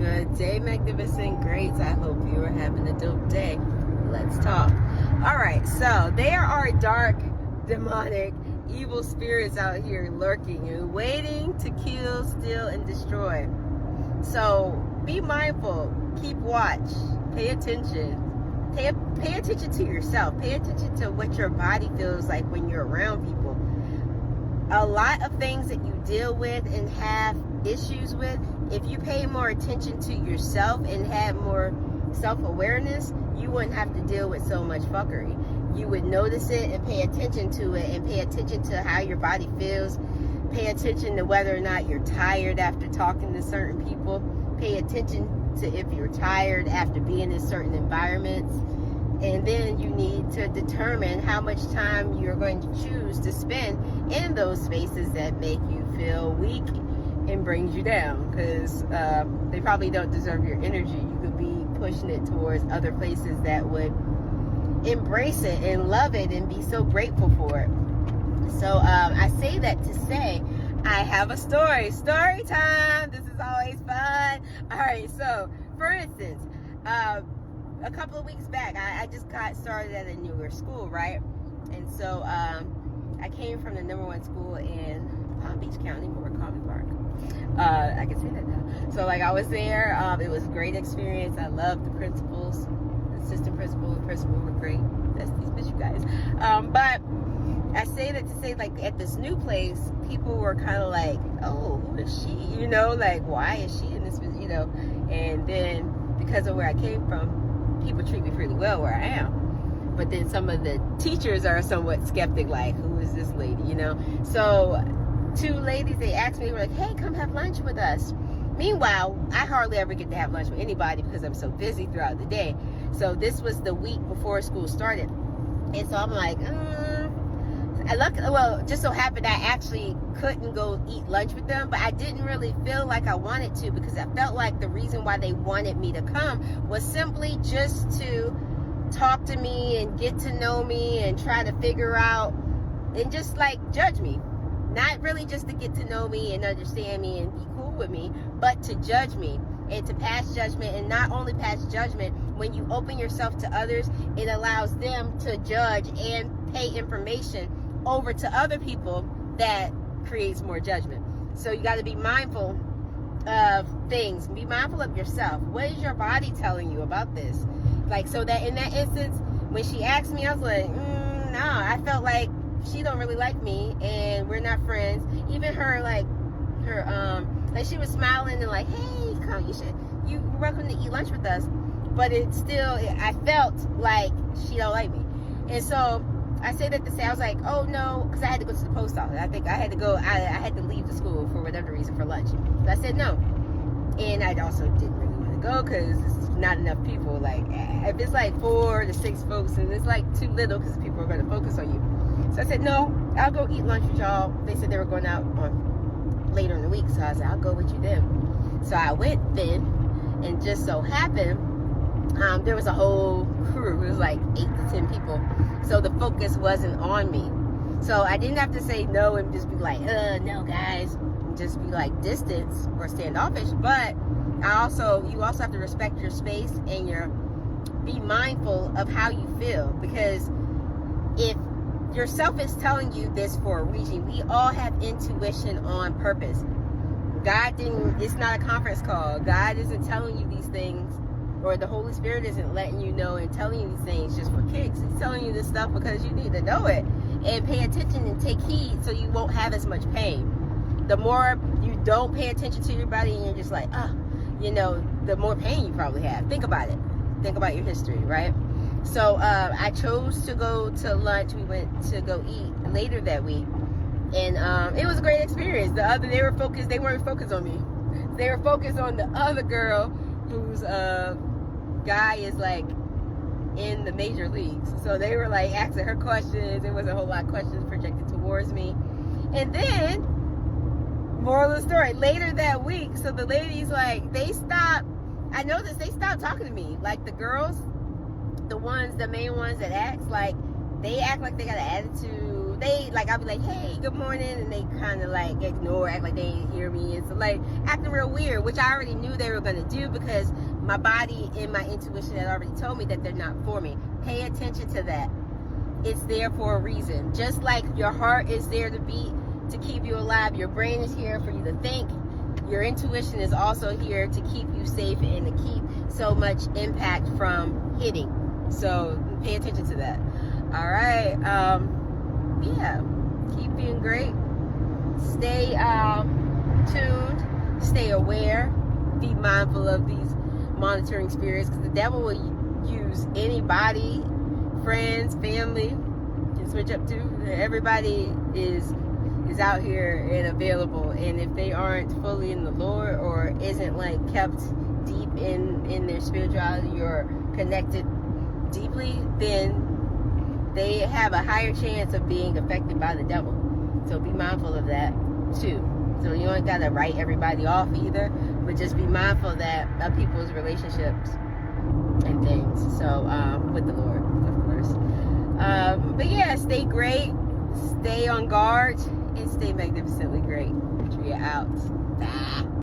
Good day, magnificent greats. I hope you are having a dope day. Let's talk. All right, so there are dark, demonic, evil spirits out here lurking and waiting to kill, steal, and destroy. So be mindful, keep watch, pay attention. Pay attention to yourself. Pay attention to what your body feels like when you're around people. A lot of things that you deal with and have issues with, if you pay more attention to yourself and had more self-awareness, you wouldn't have to deal with so much fuckery. You would notice it and pay attention to it, and pay attention to how your body feels. Pay attention to whether or not you're tired after talking to certain people. Pay attention to if you're tired after being in certain environments. And then you need to determine how much time you're going to choose to spend in those spaces that make you feel weak and brings you down, because they probably don't deserve your energy. You could be pushing it towards other places that would embrace it and love it and be so grateful for it. So I say that to say I have a story time. This is always fun. All right, so for instance, a couple of weeks back, I just got started at a newer school, right? And so I came from the #1 school in Palm Beach County, more Common Park. I can say that now. So like I was there, it was a great experience. I loved the principals, the assistant principal, the principal were great. That's these bitch you guys. But I say that to say, like, at this new place, people were kind of like, oh, who is she? You know, like, why is she in this, you know? And then because of where I came from, people treat me pretty well where I am. But then some of the teachers are somewhat skeptic, like, who is this lady, you know? So 2 ladies, they asked me, they were like, hey, come have lunch with us. Meanwhile, I hardly ever get to have lunch with anybody because I'm so busy throughout the day. So this was the week before school started. And so I'm like, just so happened I actually couldn't go eat lunch with them, but I didn't really feel like I wanted to, because I felt like the reason why they wanted me to come was simply just to talk to me and get to know me and try to figure out and just like judge me. Not really just to get to know me and understand me and be cool with me, but to judge me and to pass judgment. And not only pass judgment, when you open yourself to others, it allows them to judge and pay information over to other people that creates more judgment. So you got to be mindful of things. Be mindful of yourself. What is your body telling you about this? Like, so that in that instance, when she asked me, I was like, no, I felt like she don't really like me and we're not friends. Even her, like she was smiling and like, hey, come, you're welcome to eat lunch with us. But I felt like she don't like me. And so I say that to say, I was like, oh no, because I had to go to the post office. I think I had to go, I had to leave the school for whatever reason for lunch. So I said no. And I also didn't really want to go because it's not enough people. Like, if it's like 4 to 6 folks and it's like too little because people are going to focus on you. So I said, no, I'll go eat lunch with y'all. They said they were going out later in the week. So I said, I'll go with you then. So I went then, and just so happened, there was a whole crew. It was like 8 to 10 people. So the focus wasn't on me. So I didn't have to say no and just be like, no guys. And just be like distance or standoffish. But you also have to respect your space and be mindful of how you feel. Because if yourself is telling you this for a reason, we all have intuition on purpose. It's not a conference call. God isn't telling you these things, or the Holy Spirit isn't letting you know and telling you these things just for kicks. He's telling you this stuff because you need to know it and pay attention and take heed so you won't have as much pain. The more you don't pay attention to your body and you're just like, the more pain you probably have. Think about it. Think about your history, right? So I chose to go to lunch. We went to go eat later that week. And it was a great experience. They weren't focused on me. They were focused on the other girl whose guy is like in the major leagues. So they were like asking her questions. There was a whole lot of questions projected towards me. And then, moral of the story, later that week, so the ladies, like, I noticed they stopped talking to me. Like, the girls, the main ones that act like they got an attitude. they like, I'll be like, hey, good morning, and they kind of like ignore, act like they didn't hear me, and so like acting real weird, which I already knew they were gonna do because my body and my intuition had already told me that they're not for me. Pay attention to that. It's there for a reason. Just like your heart is there to beat, to keep you alive, your brain is here for you to think. Your intuition is also here to keep you safe and to keep so much impact from hitting. So pay attention to that. All right. Yeah. Keep being great. Stay tuned. Stay aware. Be mindful of these monitoring spirits, because the devil will use anybody, friends, family, can switch up to. Everybody is out here and available, and if they aren't fully in the Lord or isn't like kept deep in their spirituality or connected deeply, then they have a higher chance of being affected by the devil. So be mindful of that too. So you don't gotta write everybody off either, but just be mindful that of people's relationships and things. So with the Lord, of course. But yeah, stay great, stay on guard, and stay magnificently great. Andria out. Bye.